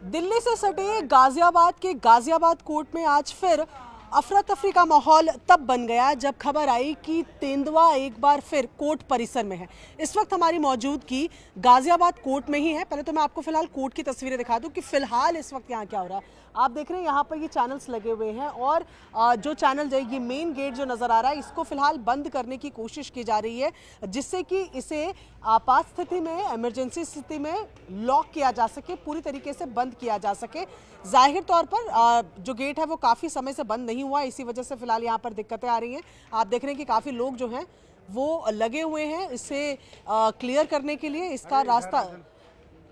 दिल्ली से सटे गाजियाबाद के गाजियाबाद कोर्ट में आज फिर अफरा तफरी का माहौल तब बन गया जब खबर आई कि तेंदुआ एक बार फिर कोर्ट परिसर में है। इस वक्त हमारी मौजूदगी गाजियाबाद कोर्ट में ही है। पहले तो मैं आपको फिलहाल कोर्ट की तस्वीरें दिखा दूं कि फिलहाल इस वक्त यहाँ क्या हो रहा है। आप देख रहे हैं यहाँ पर ये चैनल्स लगे हुए हैं और जो चैनल जो ये मेन गेट जो नज़र आ रहा है इसको फिलहाल बंद करने की कोशिश की जा रही है, जिससे कि इसे आपात स्थिति में, इमरजेंसी स्थिति में लॉक किया जा सके, पूरी तरीके से बंद किया जा सके। जाहिर तौर पर जो गेट है वो काफ़ी समय से बंद नहीं हुआ, इसी वजह से फिलहाल यहाँ पर दिक्कतें आ रही हैं। आप देख रहे हैं कि काफ़ी लोग जो हैं वो लगे हुए हैं इसे क्लियर करने के लिए, इसका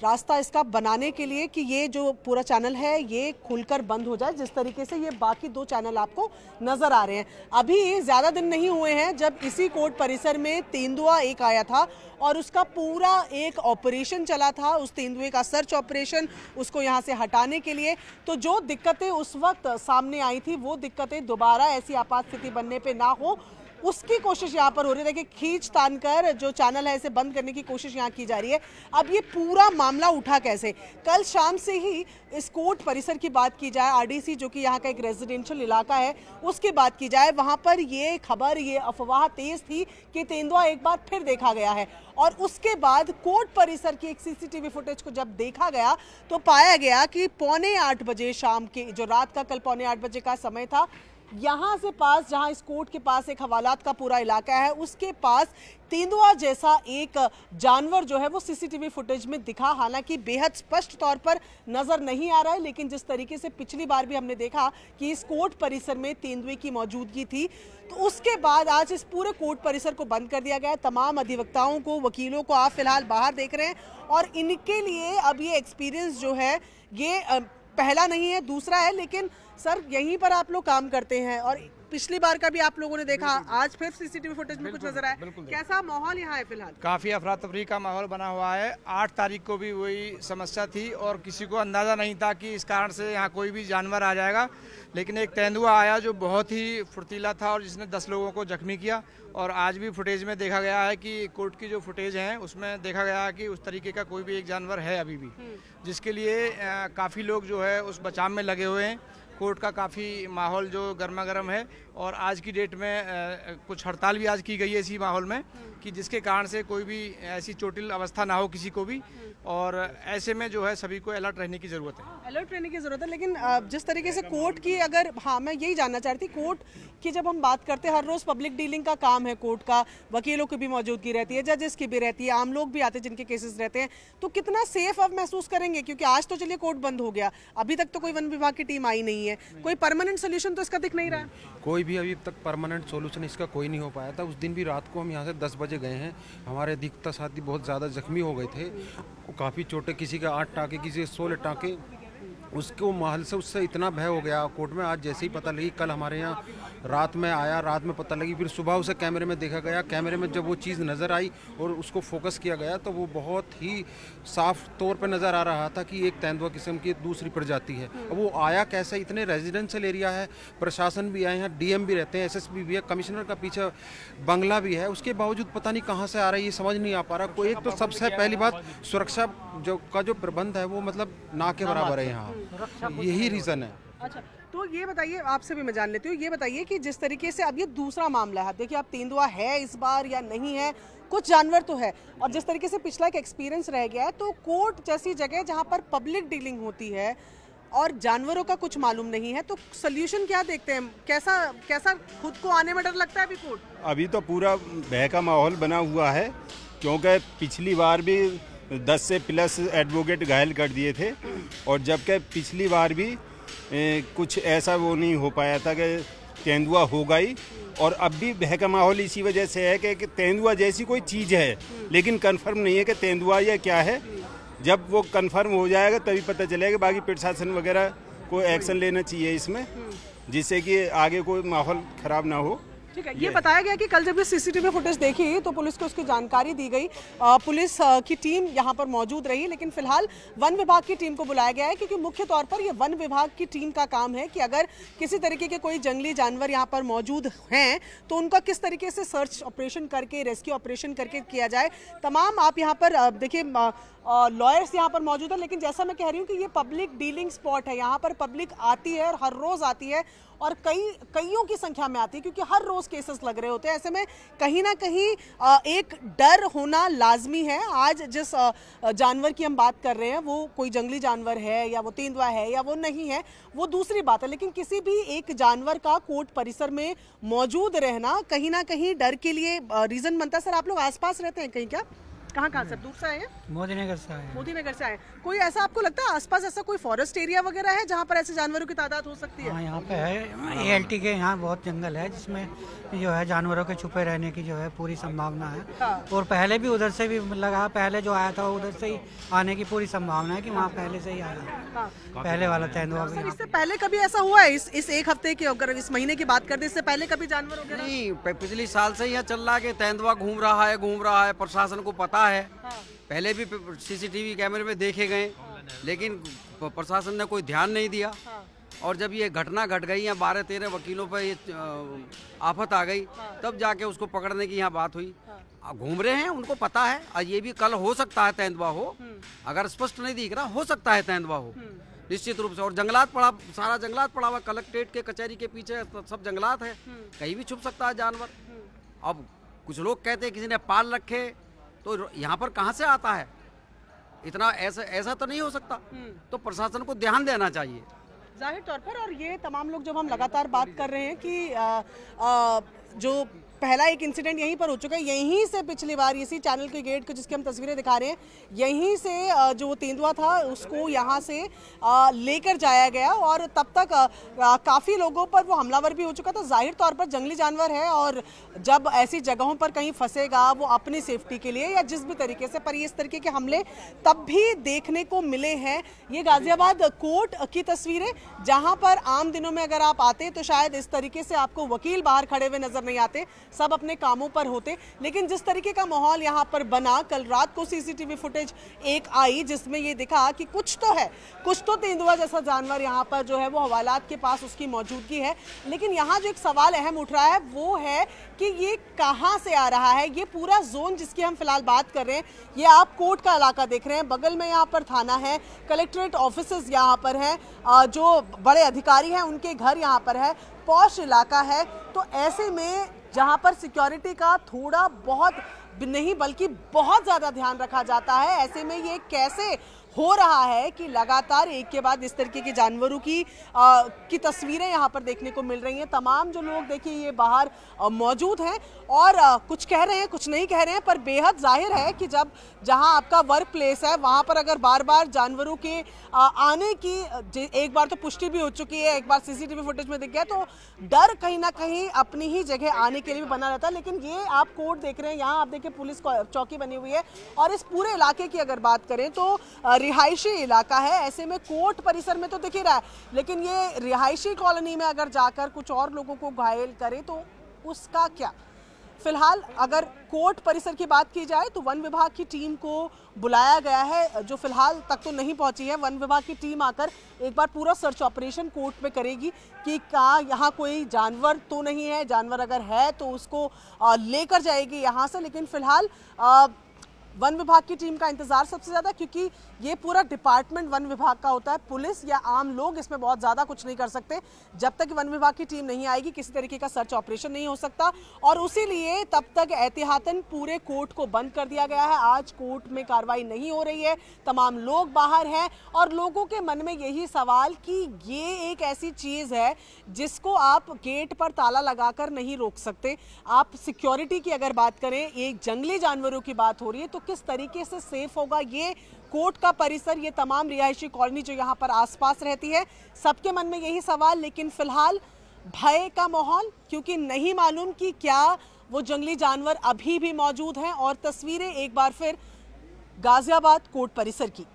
रास्ता इसका बनाने के लिए कि ये जो पूरा चैनल है ये खुलकर बंद हो जाए, जिस तरीके से ये बाकी दो चैनल आपको नजर आ रहे हैं। अभी ज़्यादा दिन नहीं हुए हैं जब इसी कोर्ट परिसर में तेंदुआ एक आया था और उसका पूरा एक ऑपरेशन चला था, उस तेंदुए का सर्च ऑपरेशन, उसको यहाँ से हटाने के लिए। तो जो दिक्कतें उस वक्त सामने आई थी वो दिक्कतें दोबारा ऐसी आपात स्थिति बनने पे ना हो, उसकी कोशिश यहाँ पर हो रही है। देखिए खींच तान कर जो चैनल है इसे बंद करने की कोशिश यहाँ की जा रही है। अब ये पूरा मामला उठा कैसे? कल शाम से ही इस कोर्ट परिसर की बात की जाए, आरडीसी जो कि यहाँ का एक रेजिडेंशियल इलाका है उसकी बात की जाए, वहाँ पर ये खबर, ये अफवाह तेज थी कि तेंदुआ एक बार फिर देखा गया है। और उसके बाद कोर्ट परिसर की एक सीसीटीवी फुटेज को जब देखा गया तो पाया गया कि 7:45 बजे शाम के, जो रात का कल 7:45 बजे का समय था, यहाँ से पास, जहाँ इस कोर्ट के पास एक हवालात का पूरा इलाका है, उसके पास तेंदुआ जैसा एक जानवर जो है वो सीसीटीवी फुटेज में दिखा। हालांकि बेहद स्पष्ट तौर पर नजर नहीं आ रहा है, लेकिन जिस तरीके से पिछली बार भी हमने देखा कि इस कोर्ट परिसर में तेंदुए की मौजूदगी थी, तो उसके बाद आज इस पूरे कोर्ट परिसर को बंद कर दिया गया। तमाम अधिवक्ताओं को, वकीलों को आप फिलहाल बाहर देख रहे हैं और इनके लिए अब ये एक्सपीरियंस जो है ये पहला नहीं है, दूसरा है। लेकिन सर यहीं पर आप लोग काम करते हैं और पिछली बार का भी आप लोगों ने देखा, आज फिर सीसीटीवी फुटेज में कुछ नजर आया, कैसा माहौल यहाँ है? फिलहाल काफी अफरा तफरी का माहौल बना हुआ है। 8 तारीख को भी वही समस्या थी और किसी को अंदाजा नहीं था कि इस कारण से यहाँ कोई भी जानवर आ जाएगा, लेकिन एक तेंदुआ आया जो बहुत ही फुर्तीला था और जिसने 10 लोगों को जख्मी किया। और आज भी फुटेज में देखा गया है कि कोर्ट की जो फुटेज है उसमें देखा गया है कि उस तरीके का कोई भी एक जानवर है अभी भी, जिसके लिए काफ़ी लोग जो है उस बचाव में लगे हुए हैं। कोर्ट का काफ़ी माहौल जो गर्मा गर्म है और आज की डेट में कुछ हड़ताल भी आज की गई है इसी माहौल में कि जिसके कारण से कोई भी ऐसी चोटिल अवस्था ना हो किसी को भी। और ऐसे में जो है सभी को अलर्ट रहने की ज़रूरत है, अलर्ट रहने की ज़रूरत है। लेकिन जिस तरीके से कोर्ट की, अगर मैं यही जानना चाहती, कोर्ट की जब हम बात करते हैं, हर रोज़ पब्लिक डीलिंग का काम है कोर्ट का, वकीलों की भी मौजूदगी रहती है, जजेस की भी रहती है, आम लोग भी आते हैं जिनके केसेस रहते हैं, तो कितना सेफ अब महसूस करेंगे? क्योंकि आज तो चलिए कोर्ट बंद हो गया, अभी तक तो कोई वन विभाग की टीम आई नहीं है, कोई परमानेंट सोल्यूशन तो इसका दिख नहीं रहा। कोई भी अभी तक परमानेंट सोल्यूशन इसका कोई नहीं हो पाया था। उस दिन भी रात को हम यहाँ से 10 बजे गए हैं, हमारे अधिकतर साथी बहुत ज़्यादा जख्मी हो गए थे, काफ़ी चोटें, किसी का 8 टाँके, किसी के 16 टाँके। उसको माहौल से उससे इतना भय हो गया कोर्ट में। आज जैसे ही पता लगी, कल हमारे यहाँ रात में आया, रात में पता लगी, फिर सुबह उसे कैमरे में देखा गया। कैमरे में जब वो चीज़ नज़र आई और उसको फोकस किया गया तो वो बहुत ही साफ तौर पे नज़र आ रहा था कि एक तेंदुआ किस्म की दूसरी प्रजाति है। अब वो आया कैसे? इतने रेजिडेंशियल एरिया है, प्रशासन भी आए हैं, डीएम भी रहते हैं, एसएसपी भी है, कमिश्नर का पीछे बंगला भी है, उसके बावजूद पता नहीं कहाँ से आ रही है, समझ नहीं आ पा रहा कोई। एक तो सबसे पहली बात, सुरक्षा जो प्रबंध है वो मतलब ना के बराबर है यहाँ, यही रीज़न है। अच्छा, तो ये बताइए, आपसे भी मैं जान लेती हूँ, ये बताइए कि जिस तरीके से अब ये दूसरा मामला है, देखिए अब तेंदुआ है इस बार या नहीं है, कुछ जानवर तो है, और जिस तरीके से पिछला एक एक्सपीरियंस रह गया है, तो कोर्ट जैसी जगह जहाँ पर पब्लिक डीलिंग होती है और जानवरों का कुछ मालूम नहीं है, तो सोल्यूशन क्या देखते हैं? कैसा खुद को आने में डर लगता है अभी कोर्ट? अभी तो पूरा भय का माहौल बना हुआ है, क्योंकि पिछली बार भी 10 से प्लस एडवोकेट घायल कर दिए थे और जबकि पिछली बार भी कुछ ऐसा वो नहीं हो पाया था कि तेंदुआ होगा ही। और अब भी भय का माहौल इसी वजह से है कि तेंदुआ जैसी कोई चीज़ है, लेकिन कंफर्म नहीं है कि तेंदुआ या क्या है। जब वो कंफर्म हो जाएगा तभी पता चलेगा। बाकी प्रशासन वगैरह को एक्शन लेना चाहिए इसमें, जिससे कि आगे कोई माहौल ख़राब ना हो। ठीक है, ये बताया गया कि कल जब ये सीसीटीवी फुटेज देखी तो पुलिस को उसकी जानकारी दी गई, पुलिस की टीम यहाँ पर मौजूद रही, लेकिन फिलहाल वन विभाग की टीम को बुलाया गया है क्योंकि मुख्य तौर पर ये वन विभाग की टीम का काम है कि अगर किसी तरीके के कोई जंगली जानवर यहाँ पर मौजूद हैं तो उनका किस तरीके से सर्च ऑपरेशन करके, रेस्क्यू ऑपरेशन करके किया जाए। तमाम आप यहाँ पर देखिए लॉयर्स यहाँ पर मौजूद है, लेकिन जैसा मैं कह रही हूँ कि ये पब्लिक डीलिंग स्पॉट है, यहाँ पर पब्लिक आती है और हर रोज आती है और कईयों की संख्या में आती है क्योंकि हर रोज केसेस लग रहे होते हैं। ऐसे में कहीं ना कहीं एक डर होना लाजमी है। आज जिस जानवर की हम बात कर रहे हैं वो कोई जंगली जानवर है या वो तेंदुआ है या वो नहीं है, वो दूसरी बात है, लेकिन किसी भी एक जानवर का कोर्ट परिसर में मौजूद रहना कहीं ना कहीं डर के लिए रीजन बनता है। सर, आप लोग आसपास रहते हैं कहीं क्या? कहाँ सर, दूर से आए हैं? मोदी नगर से आए। मोदी नगर से आए। कोई ऐसा आपको लगता है आसपास ऐसा कोई फॉरेस्ट एरिया वगैरह है जहाँ पर ऐसे जानवरों की तादाद हो सकती है? हाँ, यहाँ पे है ALT के यहाँ बहुत जंगल है जिसमें जो है जानवरों के छुपे रहने की जो है पूरी संभावना है। हाँ। और पहले भी उधर से भी लगा, पहले जो आया था उधर से ही आने की पूरी संभावना है कि वहाँ पहले से ही आया। हाँ। पहले वाला तेंदुआ भी। इससे पहले कभी ऐसा हुआ है इस एक हफ्ते के, अगर इस महीने की बात कर दे, इससे पहले कभी जानवर वगैरह? नहीं, पिछली साल से यहाँ चल रहा है कि तेंदुआ घूम रहा है, प्रशासन को पता है। पहले भी सीसीटीवी कैमरे में देखे गए, लेकिन प्रशासन ने कोई ध्यान नहीं दिया। और जब ये घटना घट गई, यहाँ 12-13 वकीलों पर ये आफत आ गई, तब जाके उसको पकड़ने की यहाँ बात हुई। घूम रहे हैं, उनको पता है। और ये भी कल हो सकता है तेंदुआ हो, अगर स्पष्ट नहीं दिख रहा, हो सकता है तेंदुआ हो निश्चित रूप से। और जंगलात पड़ा, सारा जंगलात पड़ा हुआ, कलेक्ट्रेट के कचहरी के पीछे सब जंगलात है, कहीं भी छुप सकता है जानवर। अब कुछ लोग कहते हैं किसी ने पाल रखे, तो यहाँ पर कहाँ से आता है इतना? ऐसा तो नहीं हो सकता। तो प्रशासन को ध्यान देना चाहिए जाहिर तौर पर। और ये तमाम लोग, जब हम लगातार बात कर रहे हैं कि जो पहला एक इंसिडेंट यहीं पर हो चुका है, यहीं से पिछली बार इसी चैनल के गेट को जिसकी हम तस्वीरें दिखा रहे हैं, यहीं से जो वो तेंदुआ था उसको यहाँ से लेकर जाया गया और तब तक काफ़ी लोगों पर वो हमलावर भी हो चुका था। जाहिर तौर पर जंगली जानवर है और जब ऐसी जगहों पर कहीं फंसेगा वो अपनी सेफ्टी के लिए या जिस भी तरीके से, पर इस तरीके के हमले तब भी देखने को मिले हैं। ये गाजियाबाद कोर्ट की तस्वीरें, जहाँ पर आम दिनों में अगर आप आते तो शायद इस तरीके से आपको वकील बाहर खड़े हुए नजर नहीं आते, सब अपने कामों पर होते। लेकिन जिस तरीके का माहौल यहाँ पर बना, कल रात को सीसीटीवी फुटेज एक आई जिसमें ये दिखा कि कुछ तो है, कुछ तो तेंदुआ जैसा जानवर यहाँ पर जो है वो हवालात के पास उसकी मौजूदगी है। लेकिन यहाँ जो एक सवाल अहम उठ रहा है वो है कि ये कहाँ से आ रहा है। ये पूरा जोन जिसकी हम फिलहाल बात कर रहे हैं, ये आप कोर्ट का इलाका देख रहे हैं, बगल में यहाँ पर थाना है, कलेक्ट्रेट ऑफिसेज यहाँ पर हैं, जो बड़े अधिकारी हैं उनके घर यहाँ पर है, पॉश इलाका है। तो ऐसे में जहां पर सिक्योरिटी का थोड़ा बहुत नहीं बल्कि बहुत ज़्यादा ध्यान रखा जाता है, ऐसे में ये कैसे हो रहा है कि लगातार एक के बाद इस तरीके के जानवरों की तस्वीरें यहाँ पर देखने को मिल रही हैं। तमाम जो लोग देखिए ये बाहर मौजूद हैं और कुछ कह रहे हैं, कुछ नहीं कह रहे हैं, पर बेहद जाहिर है कि जब जहाँ आपका वर्क प्लेस है वहाँ पर अगर बार बार जानवरों के आने की एक बार तो पुष्टि भी हो चुकी है, एक बार सीसीटीवी फुटेज में दिख गया, तो डर कहीं ना कहीं अपनी ही जगह आने के लिए भी बना रहता है। लेकिन ये आप कोर्ट देख रहे हैं, यहाँ आप देखिए पुलिस चौकी बनी हुई है और इस पूरे इलाके की अगर बात करें तो रिहायशी इलाका है। ऐसे में कोर्ट परिसर में तो दिख ही रहा है, लेकिन ये रिहायशी कॉलोनी में अगर जाकर कुछ और लोगों को घायल करे तो उसका क्या? फिलहाल अगर कोर्ट परिसर की बात की जाए तो वन विभाग की टीम को बुलाया गया है, जो फिलहाल तक तो नहीं पहुंची है। वन विभाग की टीम आकर एक बार पूरा सर्च ऑपरेशन कोर्ट में करेगी कि क्या यहाँ कोई जानवर तो नहीं है, जानवर अगर है तो उसको लेकर जाएगी यहाँ से। लेकिन फिलहाल वन विभाग की टीम का इंतजार सबसे ज्यादा, क्योंकि ये पूरा डिपार्टमेंट वन विभाग का होता है। पुलिस या आम लोग इसमें बहुत ज्यादा कुछ नहीं कर सकते। जब तक वन विभाग की टीम नहीं आएगी किसी तरीके का सर्च ऑपरेशन नहीं हो सकता और उसी लिए तब तक एहतियातन पूरे कोर्ट को बंद कर दिया गया है। आज कोर्ट में कार्रवाई नहीं हो रही है, तमाम लोग बाहर हैं और लोगों के मन में यही सवाल कि ये एक ऐसी चीज है जिसको आप गेट पर ताला लगाकर नहीं रोक सकते। आप सिक्योरिटी की अगर बात करें, एक जंगली जानवरों की बात हो रही है, तो किस तरीके से सेफ होगा ये कोर्ट का परिसर, ये तमाम रिहायशी कॉलोनी जो यहाँ पर आसपास रहती है, सबके मन में यही सवाल। लेकिन फिलहाल भय का माहौल, क्योंकि नहीं मालूम कि क्या वो जंगली जानवर अभी भी मौजूद हैं। और तस्वीरें एक बार फिर गाजियाबाद कोर्ट परिसर की।